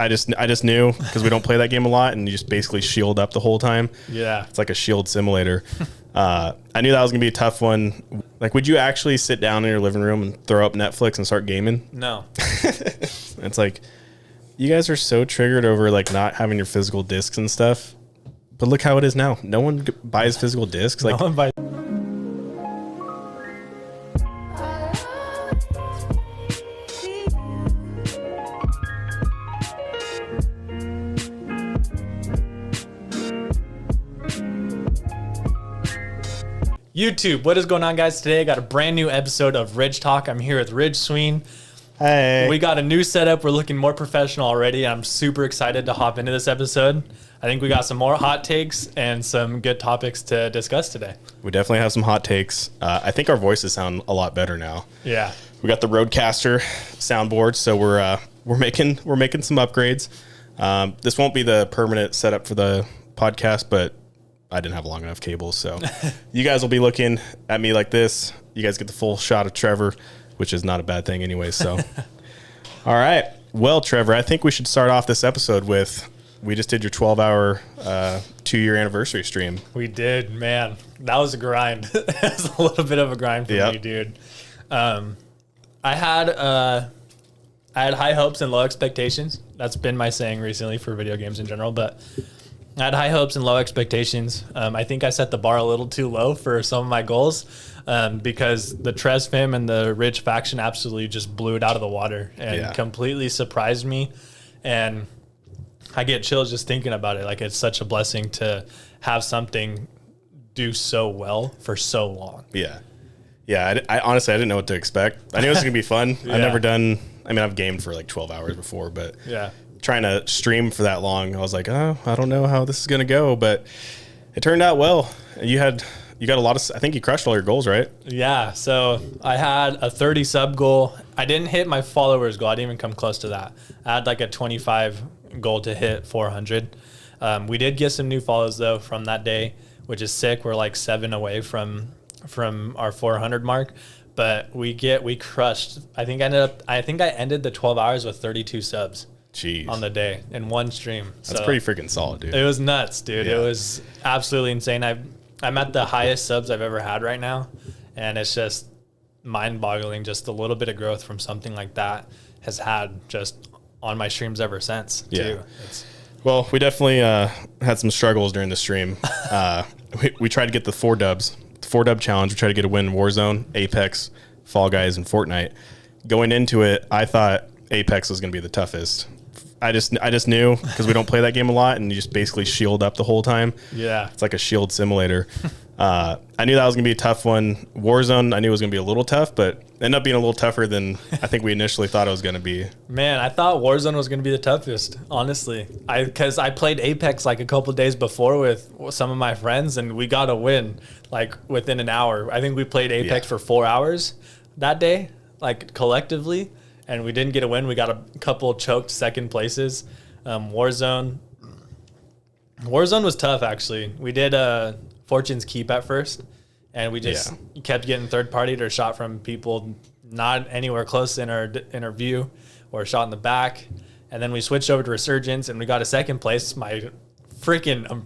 just knew because we don't play that game a lot, and you just basically shield up the whole time. Yeah. It's like a shield simulator. I knew that was gonna be a tough one. Like, would you actually sit down in your living room and throw up Netflix and start gaming? No. It's like, you guys are so triggered over like not having your physical discs and stuff. But look how it is now. No one buys physical discs. Like, No one buys. YouTube, what is going on, guys? Today I got a brand new episode of Ridge Talk. I'm here with Ridge Sween. hey. We got a new setup. We're looking more professional already. I'm super excited to hop into this episode. I think we got some more hot takes and some good topics to discuss today. We definitely have some hot takes. I think our voices sound a lot better now. Yeah. We got the Rodecaster soundboard, so we're making some upgrades. This won't be the permanent setup for the podcast, but I didn't have long enough cables, so you guys will be looking at me like this. You guys get the full shot of Trevor, which is not a bad thing anyway. So, all right. Well, Trevor, I think we should start off this episode with, we just did your 12-hour 2-year anniversary stream. We did, man. That was a grind. It was a little bit of a grind for me, dude. I had high hopes and low expectations. That's been my saying recently for video games in general, but I had high hopes and low expectations. I think I set the bar a little too low for some of my goals because the Tresfim and the Ridge faction absolutely just blew it out of the water and completely surprised me. And I get chills just thinking about it. Like, it's such a blessing to have something do so well for so long. Yeah. Yeah, I honestly, I didn't know what to expect. I knew it was going to be fun. I've gamed for like 12 hours before, but trying to stream for that long, I was like, oh, I don't know how this is going to go, but it turned out well. You got a lot of, I think you crushed all your goals, right? Yeah. So I had a 30 sub goal. I didn't hit my followers goal. I didn't even come close to that. I had like a 25 goal to hit 400. We did get some new follows though from that day, which is sick. We're like 7 away from our 400 mark, but we crushed. I think I ended the 12 hours with 32 subs. Jeez. On the day in one stream. That's pretty freaking solid, dude. It was nuts, dude. Yeah. It was absolutely insane. I'm at the highest subs I've ever had right now, and it's just mind-boggling. Just a little bit of growth from something like that has had just on my streams ever since. Too. Well, we definitely had some struggles during the stream. We tried to get the 4 dubs, the 4-dub challenge. We tried to get a win in Warzone, Apex, Fall Guys, and Fortnite. Going into it, I thought Apex was going to be the toughest. I just knew because we don't play that game a lot, and you just basically shield up the whole time. Yeah. It's like a shield simulator. I knew that was going to be a tough one. Warzone, I knew it was going to be a little tough, but ended up being a little tougher than I think we initially thought it was going to be. Man, I thought Warzone was going to be the toughest, honestly. Because I played Apex like a couple days before with some of my friends, and we got a win like within an hour. I think we played Apex for 4 hours that day, like collectively. And we didn't get a win. We got a couple choked second places. Warzone was tough, actually. We did Fortune's Keep at first, and we just kept getting third-partied or shot from people not anywhere close in our view, or shot in the back. And then we switched over to Resurgence, and we got a second place. My freaking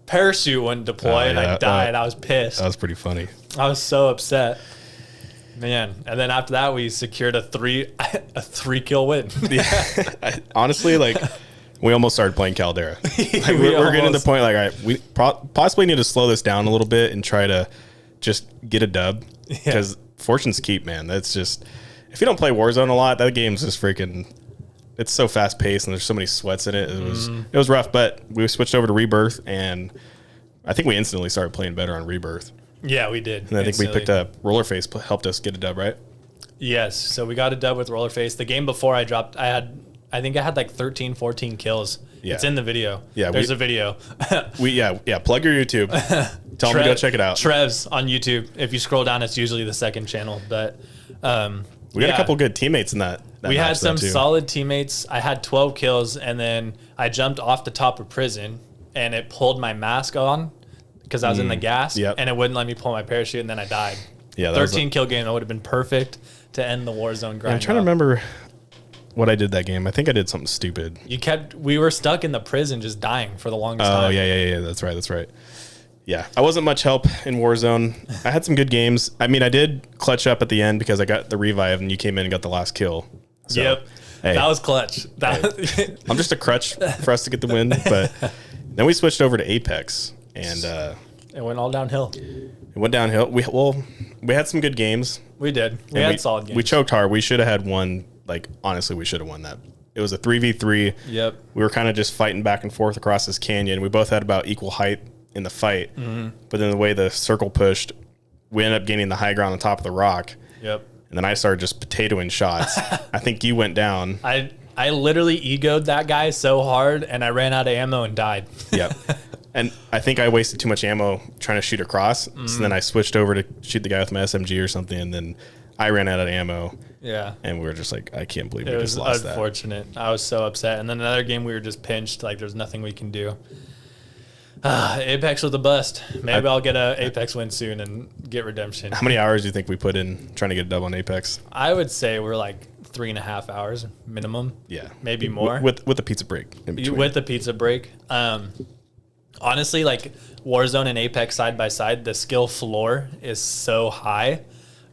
parachute wouldn't deploy, and I died. I was pissed. That was pretty funny. I was so upset. Man, and then after that, we secured a 3-kill win. Honestly, like, we almost started playing Caldera. Like, we're getting to the point, like, all right, we possibly need to slow this down a little bit and try to just get a dub. Because Fortune's Keep, man, that's just, if you don't play Warzone a lot, that game's just freaking, it's so fast paced and there's so many sweats in it. It was rough, but we switched over to Rebirth, and I think we instantly started playing better on Rebirth. Yeah, we did. And I think we picked up Rollerface, helped us get a dub, right? Yes. So we got a dub with Rollerface. The game before I dropped, I think I had like 13, 14 kills. Yeah. It's in the video. Yeah. There's a video. Plug your YouTube. Tell them to go check it out. Trev's on YouTube. If you scroll down, it's usually the second channel. But we got a couple good teammates in that we had some solid teammates. I had 12 kills, and then I jumped off the top of prison, and it pulled my mask on because I was in the gas, and it wouldn't let me pull my parachute, and then I died. Yeah, 13 kill game. That would have been perfect to end the Warzone grind. I'm trying to remember. what I did that game. I think I did something stupid. We were stuck in the prison just dying for the longest time. Oh, yeah. That's right. Yeah, I wasn't much help in Warzone. I had some good games. I mean, I did clutch up at the end because I got the revive and you came in and got the last kill. So, yep. Hey, that was clutch. I'm just a crutch for us to get the win. But then we switched over to Apex and it went all downhill. it went downhill. We had some good games. We did. We had solid games. We choked hard. We should have had one. Like, honestly, we should have won that. It was a 3v3. Yep. We were kind of just fighting back and forth across this canyon. We both had about equal height in the fight. Mm-hmm. But then the way the circle pushed, we ended up gaining the high ground on top of the rock. Yep. And then I started just potatoing shots. I think you went down. I literally egoed that guy so hard, and I ran out of ammo and died. Yep. And I think I wasted too much ammo trying to shoot across. So then I switched over to shoot the guy with my SMG or something, and then I ran out of ammo. Yeah. And we were just like, I can't believe It we was just lost unfortunate. I was so upset. And then another game, we were just pinched. Like, there's nothing we can do. Apex was a bust. Maybe I'll get a Apex win soon and get redemption. that. How many hours do you think we put in trying to get a dub on Apex? I would say we're like 3.5 hours minimum. Yeah. Maybe more. With the pizza break in between. With the pizza break. Honestly, like Warzone and Apex side by side, the skill floor is so high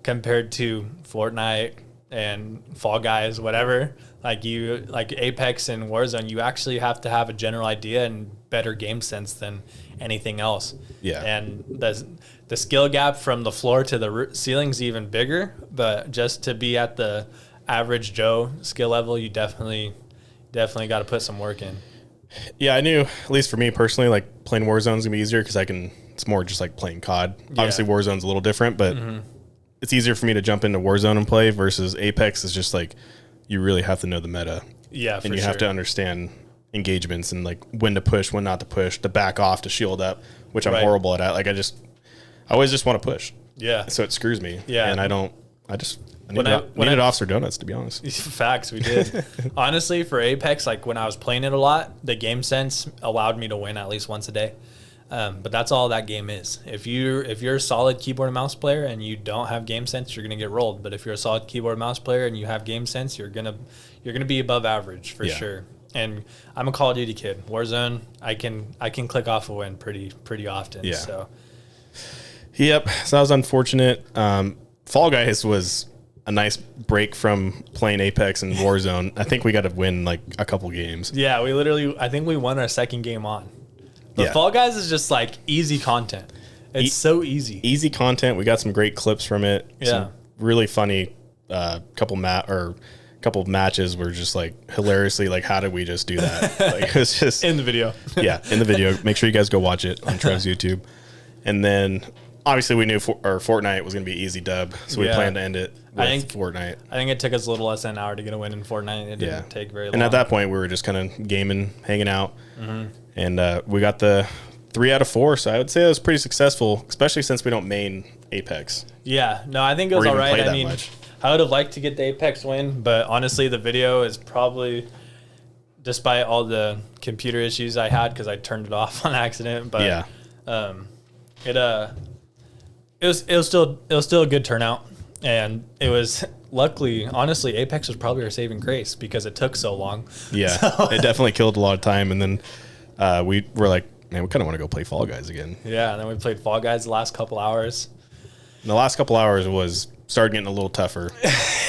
compared to Fortnite and Fall Guys, whatever. Like Apex and Warzone, you actually have to have a general idea and better game sense than anything else. Yeah. And the skill gap from the floor to the ceiling's even bigger, but just to be at the average Joe skill level, you definitely got to put some work in. Yeah, I knew, at least for me personally, like playing Warzone's gonna be easier because it's more just like playing COD. Yeah. Obviously, Warzone's a little different, but it's easier for me to jump into Warzone and play versus Apex is just like you really have to know the meta. Yeah, and you have to understand engagements and like when to push, when not to push, to back off, to shield up, which I'm horrible at. Like I always just want to push. Yeah. So it screws me. Yeah. And I needed Officer Donuts, to be honest. Facts, we did. Honestly, for Apex, like when I was playing it a lot, the game sense allowed me to win at least once a day. But that's all that game is. If you're a solid keyboard and mouse player and you don't have game sense, you're gonna get rolled. But if you're a solid keyboard and mouse player and you have game sense, you're gonna be above average for sure. And I'm a Call of Duty kid. Warzone, I can click off a win pretty often. Yeah. So. Yep. So that was unfortunate. Fall Guys was a nice break from playing Apex and Warzone. I think we got to win like a couple games. Yeah, I think we won our second game on. But Fall Guys is just like easy content. It's so easy. Easy content. We got some great clips from it. Yeah. Some really funny couple matches were just like hilariously like, how did we just do that? Like it was just in the video. Yeah, in the video. Make sure you guys go watch it on Trev's YouTube. And then obviously we knew Fortnite was going to be easy dub, so we planned to end it with Fortnite. I think it took us a little less than an hour to get a win in Fortnite. It didn't take very long. And at that point, we were just kind of gaming, hanging out. And we got the 3 out of 4, so I would say it was pretty successful, especially since we don't main Apex. Yeah, no, I think it was all right. I mean, I would have liked to get the Apex win, but honestly, the video is probably, despite all the computer issues I had because I turned it off on accident, but it was still a good turnout, and it was luckily, honestly, Apex was probably our saving grace because it took so long. Yeah, it definitely killed a lot of time, and then we were like, man, we kind of want to go play Fall Guys again. Yeah, and then we played Fall Guys the last couple hours. And the last couple hours started getting a little tougher.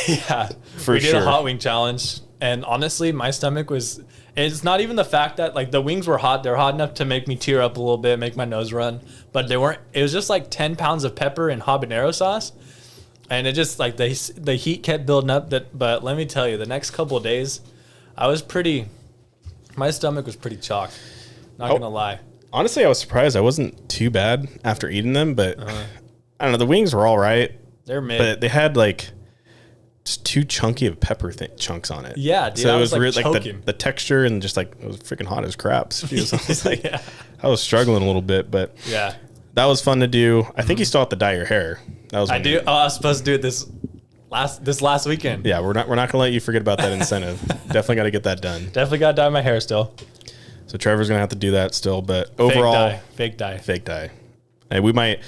Yeah, we did a hot wing challenge, and honestly, my stomach was. It's not even the fact that like the wings were hot; they're hot enough to make me tear up a little bit, make my nose run. But they weren't. It was just like 10 pounds of pepper and habanero sauce, and it just like the heat kept building up. But let me tell you, the next couple of days, my stomach was pretty chalked. Not gonna lie. Honestly, I was surprised. I wasn't too bad after eating them, but I don't know. The wings were all right. They're mid, but they had like just too chunky of pepper chunks on it. Yeah, dude. So it was like really like the texture and just like it was freaking hot as crap. So I was like, I was struggling a little bit, but yeah, that was fun to do. I think you still have to dye your hair. That was I was supposed to do it this last weekend. Yeah, we're not gonna let you forget about that incentive. Definitely got to get that done. Definitely got to dye my hair still. So Trevor's gonna have to do that still, but overall, fake dye. And we might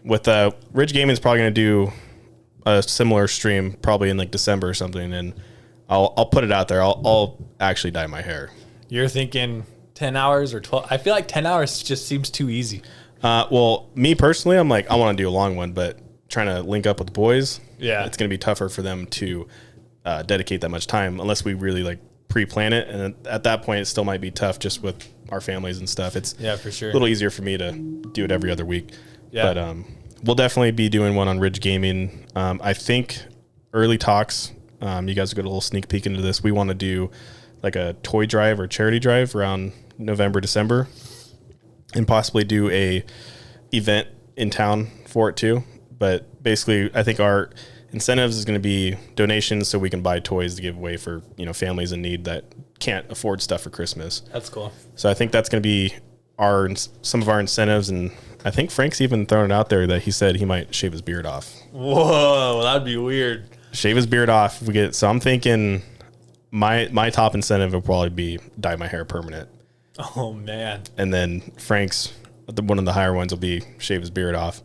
with Ridge Gaming is probably gonna do a similar stream probably in like December or something, and I'll put it out there. I'll actually dye my hair. You're thinking 10 hours or 12? I feel like 10 hours just seems too easy. Well, me personally, I'm like, I want to do a long one, but trying to link up with the boys, Yeah. it's going to be tougher for them to dedicate that much time unless we really like pre-plan it. And at that point, it still might be tough just with our families and stuff. It's For sure. a little easier for me to do it every other week. Yeah. But we'll definitely be doing one on Ridge Gaming. I think early talks, you guys get a little sneak peek into this. We want to do like a toy drive or charity drive around November, December, and possibly do a event in town for it too. But basically, I think our incentives is going to be donations so we can buy toys to give away for, families in need that can't afford stuff for Christmas. That's cool. So I think that's going to be some of our incentives. And I think Frank's even thrown it out there that he said he might shave his beard off. Whoa, that'd be weird. Shave his beard off. So I'm thinking my top incentive will probably be dye my hair permanent. Oh, man. And then Frank's, one of the higher ones will be shave his beard off.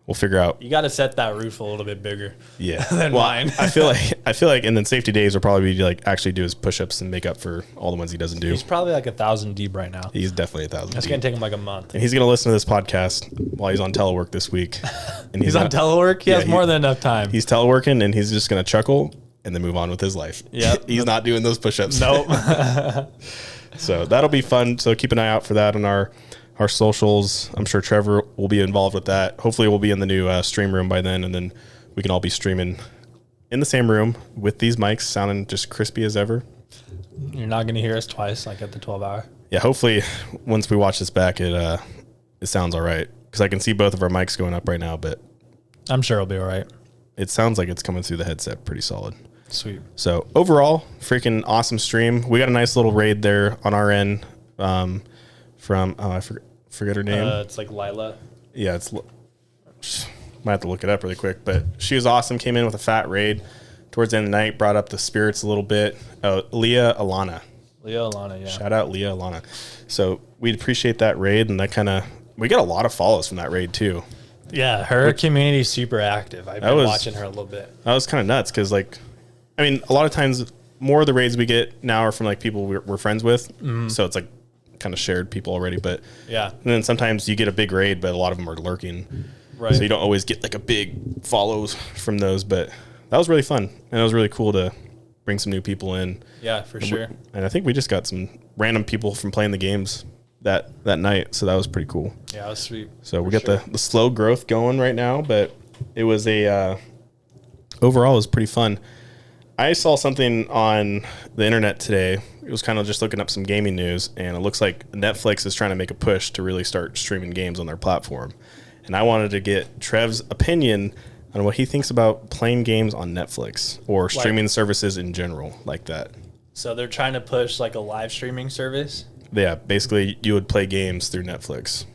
We'll figure out. You got to set that roof a little bit bigger. Yeah. than mine. I feel like, and then safety days will probably be like actually do his push-ups and make up for all the ones he doesn't do. He's probably like 1,000 deep right now. He's definitely 1,000. That's going to take him like a month. And he's going to listen to this podcast while he's on telework this week. And He's on telework? He has more than enough time. He's teleworking and he's just going to chuckle and then move on with his life. Yeah. He's not doing those push-ups. Nope. So that'll be fun. So keep an eye out for that on our socials. I'm sure Trevor will be involved with that. Hopefully we'll be in the new stream room by then, and then we can all be streaming in the same room with these mics sounding just crispy as ever. You're not going to hear us twice like at the 12 hour. Yeah, hopefully once we watch this back, it sounds all right, because I can see both of our mics going up right now, but I'm sure it'll be all right. it sounds like it's coming through the headset pretty solid. Sweet. So overall, freaking awesome stream. We got a nice little raid there on our end from, I forget her name. It's like Lila. Yeah, might have to look it up really quick, but she was awesome. Came in with a fat raid towards the end of the night, brought up the spirits a little bit. Leah Alana. Yeah. Shout out Leah Alana. So we'd appreciate that raid, and we got a lot of follows from that raid too. Yeah, her community's super active. I've been watching her a little bit. That was kind of nuts because, a lot of times more of the raids we get now are from like people we're friends with. Mm-hmm. So it's like kind of shared people already. But yeah, and then sometimes you get a big raid, but a lot of them are lurking. Right. So you don't always get like a big follows from those. But that was really fun, and it was really cool to bring some new people in. Yeah, for sure. And I think we just got some random people from playing the games that night, so that was pretty cool. Yeah, it was sweet. So we got the slow growth going right now, but it was overall it was pretty fun. I saw something on the internet today. It was kind of just looking up some gaming news, and it looks like Netflix is trying to make a push to really start streaming games on their platform. And I wanted to get Trev's opinion on what he thinks about playing games on Netflix or streaming services in general like that. So they're trying to push like a live streaming service? Yeah, basically you would play games through Netflix.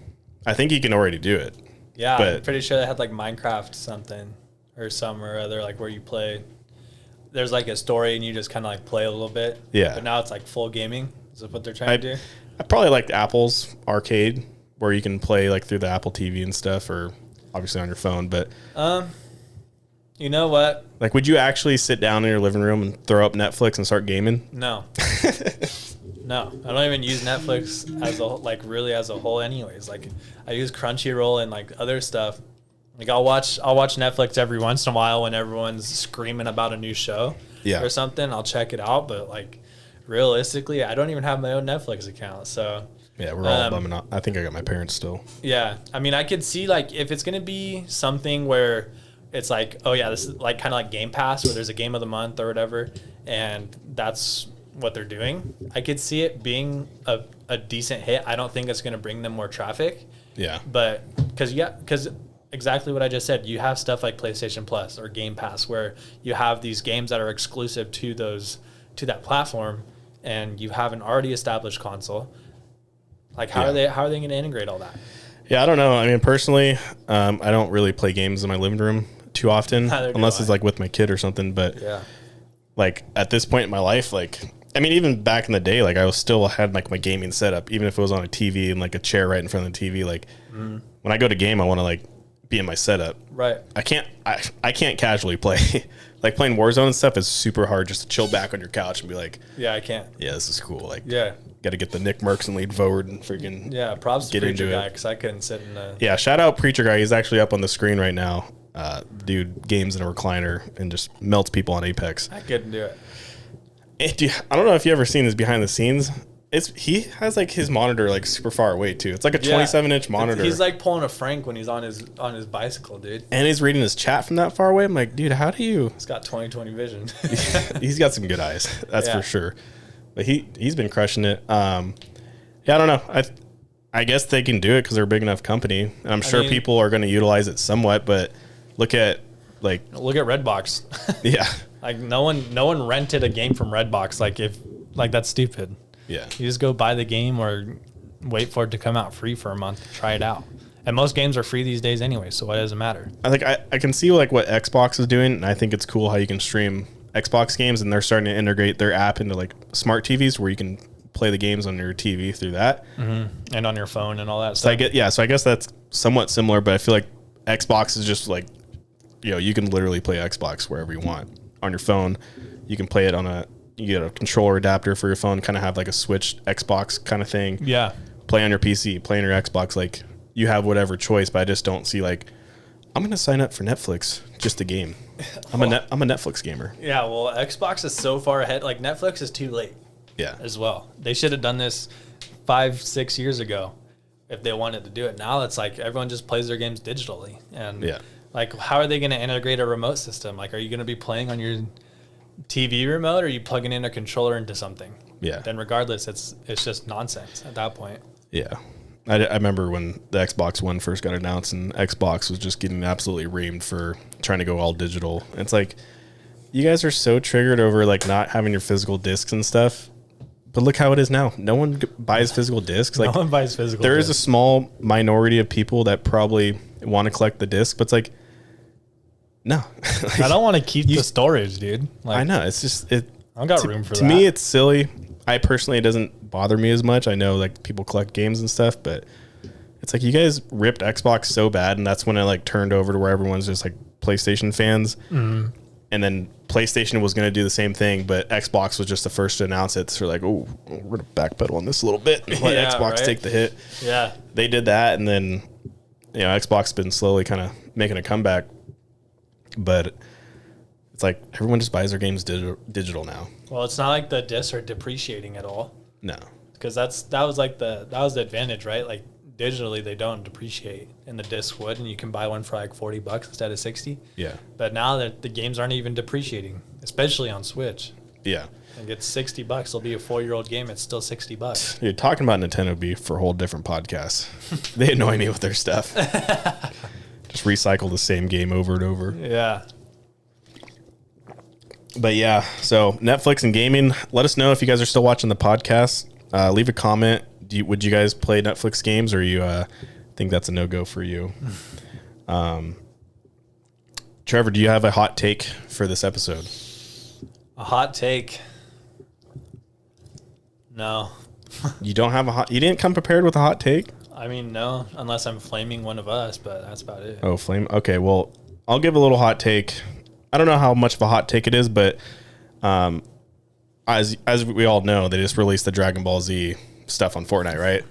I think you can already do it. Yeah, I'm pretty sure they had like Minecraft something or some or other, like where you play. There's like a story and you just kind of like play a little bit. Yeah. But now it's like full gaming. Is that what they're trying to do? I probably liked Apple's arcade where you can play like through the Apple TV and stuff, or obviously on your phone. But you know what? like, would you actually sit down in your living room and throw up Netflix and start gaming? No. No, I don't even use Netflix as a whole anyways. Like I use Crunchyroll and like other stuff. Like I'll watch Netflix every once in a while when everyone's screaming about a new show or something. I'll check it out, but like realistically, I don't even have my own Netflix account. So yeah, we're all bumming out. I think I got my parents still. Yeah, I mean, I could see like if it's gonna be something where it's like, oh yeah, this is like kind of like Game Pass where there's a game of the month or whatever, and that's what they're doing. I could see it being a decent hit. I don't think it's gonna bring them more traffic. Yeah, but because exactly what I just said, you have stuff like PlayStation Plus or Game Pass where you have these games that are exclusive to that platform, and you have an already established console. Like how are they going to integrate all that? Yeah, I don't know. I mean, personally, I don't really play games in my living room too often, unless it's like with my kid or something. But like at this point in my life, like I mean, even back in the day, like I still had like my gaming setup, even if it was on a TV and like a chair right in front of the TV. Like when I go to game, I want to like be in my setup. Right. I can't casually play. like playing Warzone and stuff is super hard just to chill back on your couch and be like, Yeah, I can't. yeah, this is cool. Like, Yeah. got to get the Nick Merckx and lead forward and freaking Props to get Preacher into Guy it. because I couldn't sit in the. Yeah, shout out Preacher Guy. He's actually up on the screen right now. Dude games in a recliner and just melts people on Apex. I couldn't do it. I don't know if you ever seen his behind the scenes. He has like his monitor like super far away too. It's like a 27-inch monitor. He's like pulling a Frank when he's on his bicycle, dude. And he's reading his chat from that far away. I'm like, dude, how do you? He's got 20/20 vision. He's got some good eyes, that's for sure. But he's been crushing it. Yeah, I don't know. I guess they can do it because they're a big enough company, and I'm sure people are going to utilize it somewhat. But look at Redbox. Yeah, like no one rented a game from Redbox. Like that's stupid. Yeah, you just go buy the game or wait for it to come out free for a month, try it out. And most games are free these days anyway, so what does it matter? I think I can see like what Xbox is doing, and I think it's cool how you can stream Xbox games, and they're starting to integrate their app into like smart TVs where you can play the games on your TV through that, and on your phone and all that stuff. So I guess that's somewhat similar, but I feel like Xbox is just like, you can literally play Xbox wherever you want on your phone. You can play it you get a controller adapter for your phone, kind of have like a Switch Xbox kind of thing. Yeah. Play on your PC, play on your Xbox. Like you have whatever choice, but I just don't see like, I'm going to sign up for Netflix, just a game. I'm a Netflix gamer. Yeah. Well, Xbox is so far ahead. Like Netflix is too late. Yeah. As well. They should have done this 5-6 years ago if they wanted to do it. Now it's like everyone just plays their games digitally. And like, how are they going to integrate a remote system? Like, are you going to be playing on your TV remote, or are you plugging in a controller into something? Yeah. Then regardless, it's just nonsense at that point. Yeah. I remember when the Xbox One first got announced and Xbox was just getting absolutely reamed for trying to go all digital. And it's like, you guys are so triggered over like not having your physical discs and stuff. But look how it is now. No one buys physical discs. Like, no one buys physical There discs. is a small minority of people that probably want to collect the disc, but it's like, no. Like, I don't want to keep the storage, dude. Like, I know. It's just, I don't got room for that. To me, it's silly. I personally, it doesn't bother me as much. I know like people collect games and stuff, but it's like you guys ripped Xbox so bad, and that's when it like turned over to where everyone's just like PlayStation fans. Mm-hmm. And then PlayStation was going to do the same thing, but Xbox was just the first to announce it. So they're like, oh, we're going to backpedal on this a little bit. Let Xbox take the hit. Yeah. They did that, and then Xbox has been slowly kind of making a comeback. But it's like everyone just buys their games digital now. Well, it's not like the discs are depreciating at all. No. Because that was the advantage, right? Like digitally they don't depreciate, and the disc would, and you can buy one for like $40 instead of $60. Yeah. But now that the games aren't even depreciating, especially on Switch. Yeah. And it's $60. It'll be a 4-year-old game. It's still $60. Dude, talking about Nintendo would be for a whole different podcast. They annoy me with their stuff. Just recycle the same game over and over. Yeah. But yeah, so Netflix and gaming. Let us know if you guys are still watching the podcast. Leave a comment. Would you guys play Netflix games, or you think that's a no-go for you? Trevor, do you have a hot take for this episode? A hot take? No. You don't have you didn't come prepared with a hot take? I mean, no, unless I'm flaming one of us, but that's about it. Oh, flame. Okay, well, I'll give a little hot take. I don't know how much of a hot take it is, but as we all know, they just released the Dragon Ball Z stuff on Fortnite, right?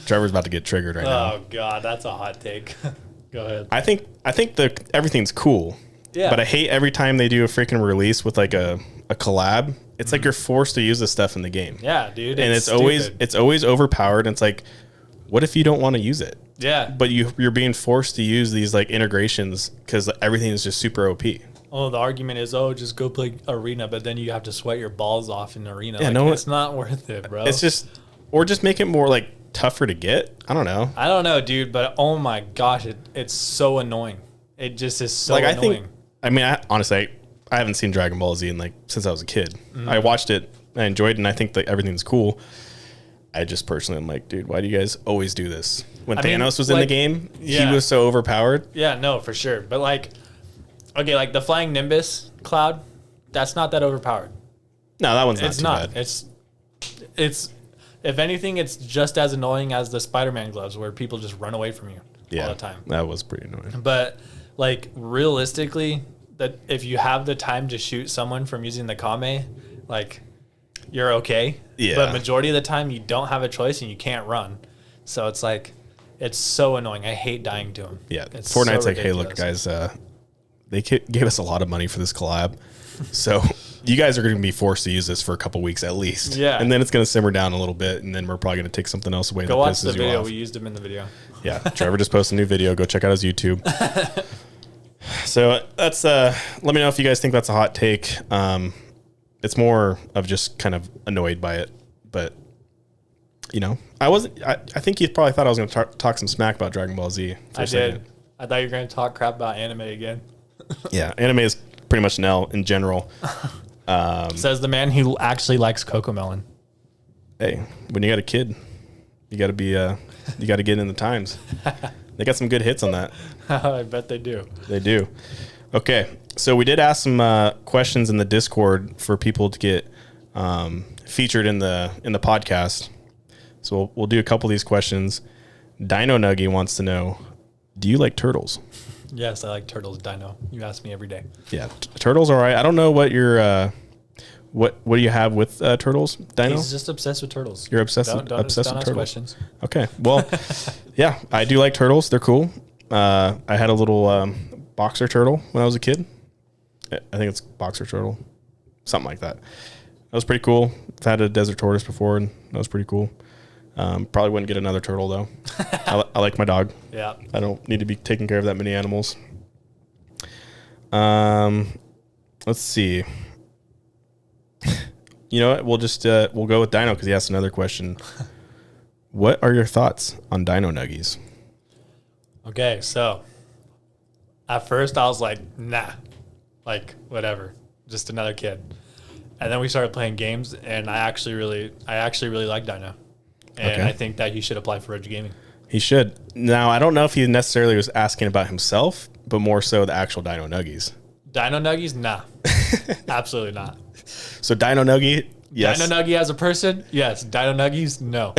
Trevor's about to get triggered right now. Oh God, that's a hot take. Go ahead. I think everything's cool. Yeah. But I hate every time they do a freaking release with like a collab. It's like you're forced to use this stuff in the game. Yeah, dude. And it's always overpowered. And it's like, what if you don't want to use it? Yeah. But you're being forced to use these like integrations because everything is just super OP. Oh, the argument is, just go play Arena, but then you have to sweat your balls off in Arena. Yeah, like, it's not worth it, bro. It's just, or just make it more like tougher to get. I don't know. I don't know, dude, but oh my gosh, it's so annoying. It just is so annoying. Honestly, I haven't seen Dragon Ball Z since I was a kid. Mm-hmm. I watched it, I enjoyed it, and I think that everything's cool. I just personally am like, dude, why do you guys always do this? When Thanos was in the game, he was so overpowered. Yeah, no, for sure. But like, okay, like the flying Nimbus cloud, that's not that overpowered. No, that one's not too bad. It's if anything, it's just as annoying as the Spider-Man gloves where people just run away from you all the time. That was pretty annoying. But like realistically, that if you have the time to shoot someone from using the Kame, like you're okay. Yeah. But majority of the time you don't have a choice and you can't run. So it's like, it's so annoying. I hate dying to him. Yeah. It's Fortnite's so like, hey, look, ridiculous. guys, they gave us a lot of money for this collab. So you guys are going to be forced to use this for a couple weeks at least. Yeah. And then it's going to simmer down a little bit. And then we're probably going to take something else away Go that watch pisses the you video. off. We used him in the video. Yeah. Trevor just posted a new video. Go check out his YouTube. So that's, let me know if you guys think that's a hot take. It's more of just kind of annoyed by it. But, you know, I think you probably thought I was going to talk some smack about Dragon Ball Z. I did. I thought you were going to talk crap about anime again. Yeah. Anime is pretty much an L in general. Says the man who actually likes Cocomelon. Hey, when you got a kid, you got to be, you got to get in the times. They got some good hits on that. I bet they do. They do. Okay, so we did ask some questions in the Discord for people to get featured in the podcast. So we'll do a couple of these questions. Dino Nuggy wants to know, do you like turtles? Yes, I like turtles, Dino. You ask me every day. Yeah, turtles are all right. I don't know what your what do you have with turtles, Dino? He's just obsessed with turtles. You're obsessed Don't with ask turtles. questions. Okay, well, yeah, I do like turtles. They're cool. I had a little boxer turtle when I was a kid. I think it's boxer turtle, something like that. That was pretty cool. I've had a desert tortoise before, and that was pretty cool. Probably wouldn't get another turtle though. I like my dog. Yeah. I don't need to be taking care of that many animals. Let's see. You know what? We'll just we'll go with Dino because he asked another question. What are your thoughts on Dino Nuggies? Okay, so at first I was like, nah, like whatever, just another kid. And then we started playing games, and I actually really like Dino, and Okay. I think that he should apply for Ridge Gaming. He should. Now, I don't know if he necessarily was asking about himself, but more so the actual Dino Nuggies. Dino Nuggies, nah, absolutely not. So Dino Nuggie, yes. Dino Nuggie as a person, yes. Dino Nuggies, no.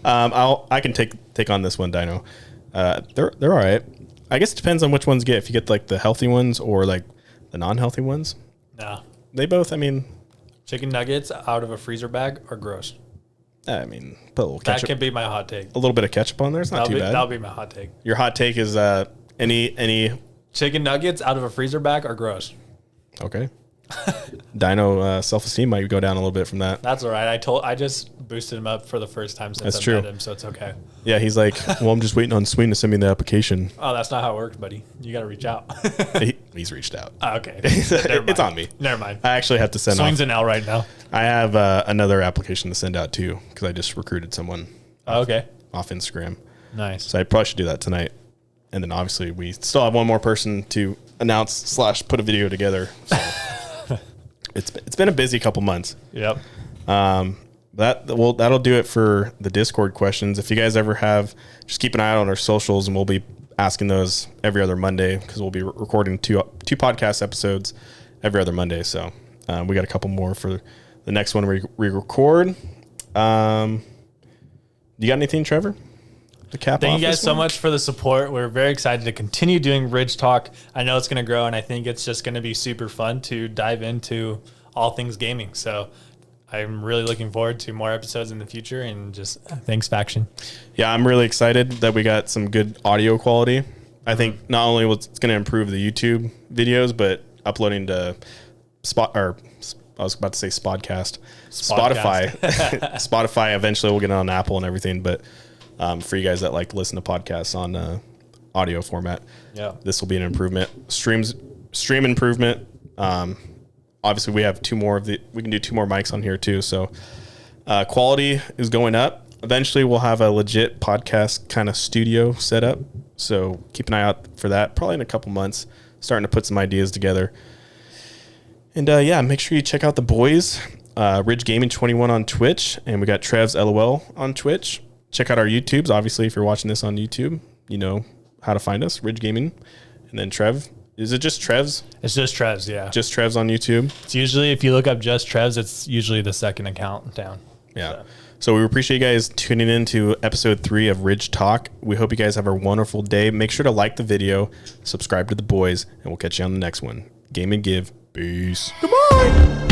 I can take on this one, Dino. They're all right. I guess it depends on which ones you get. If you get like the healthy ones or like the non-healthy ones, No. they both. I mean, Chicken nuggets out of a freezer bag are gross. put a little That ketchup, can be my hot take. a little bit of ketchup on there. It's not too bad. That'll be my hot take. Your hot take is any Chicken nuggets out of a freezer bag are gross. okay. Dino self-esteem might go down a little bit from that. That's all right. I just boosted him up for the first time since That's I true. met him, so it's okay. Yeah, he's like, well, I'm just waiting on Sween to send me the application. Oh, that's not how it works, buddy. You got to reach out. He's reached out. Oh, okay. It's on me. Never mind. I actually have to send Swing's off. an L right now. I have another application to send out too because I just recruited someone Oh, okay. off Instagram. Nice. So I probably should do that tonight. And then obviously we still have one more person to announce / put a video together. So it's been a busy couple months. Yep. That'll do it for the Discord questions. If you guys ever have, just keep an eye out on our socials, and we'll be asking those every other Monday because we'll be recording two podcast episodes every other Monday. So we got a couple more for the next one we record. You got anything, Trevor? To cap Thank off you guys this so one? much for the support. We're very excited to continue doing Ridge Talk. I know it's going to grow, and I think it's just going to be super fun to dive into all things gaming. So I'm really looking forward to more episodes in the future, and just thanks, Faction. Yeah, I'm really excited that we got some good audio quality. I think not only was it's going to improve the YouTube videos, but uploading to I was about to say Spotify. Spotify eventually will get it on Apple and everything, but for you guys that like to listen to podcasts on audio format, Yeah. this will be an improvement. Stream improvement. Obviously, we have we can do 2 more mics on here too. So quality is going up. Eventually, we'll have a legit podcast kind of studio set up. So keep an eye out for that. Probably in a couple months, starting to put some ideas together. And yeah, make sure you check out the boys, Ridge Gaming 21 on Twitch, and we got Trev's LOL on Twitch. Check out our YouTubes. Obviously, if you're watching this on YouTube, you know how to find us, Ridge Gaming. And then Trev. Is it just Trev's? It's just Trev's, yeah. Just Trev's on YouTube? It's usually, if you look up just Trev's, it's usually the second account down. Yeah. So we appreciate you guys tuning in to episode 3 of Ridge Talk. We hope you guys have a wonderful day. Make sure to like the video, subscribe to the boys, and we'll catch you on the next one. Game and Give. Peace. Goodbye.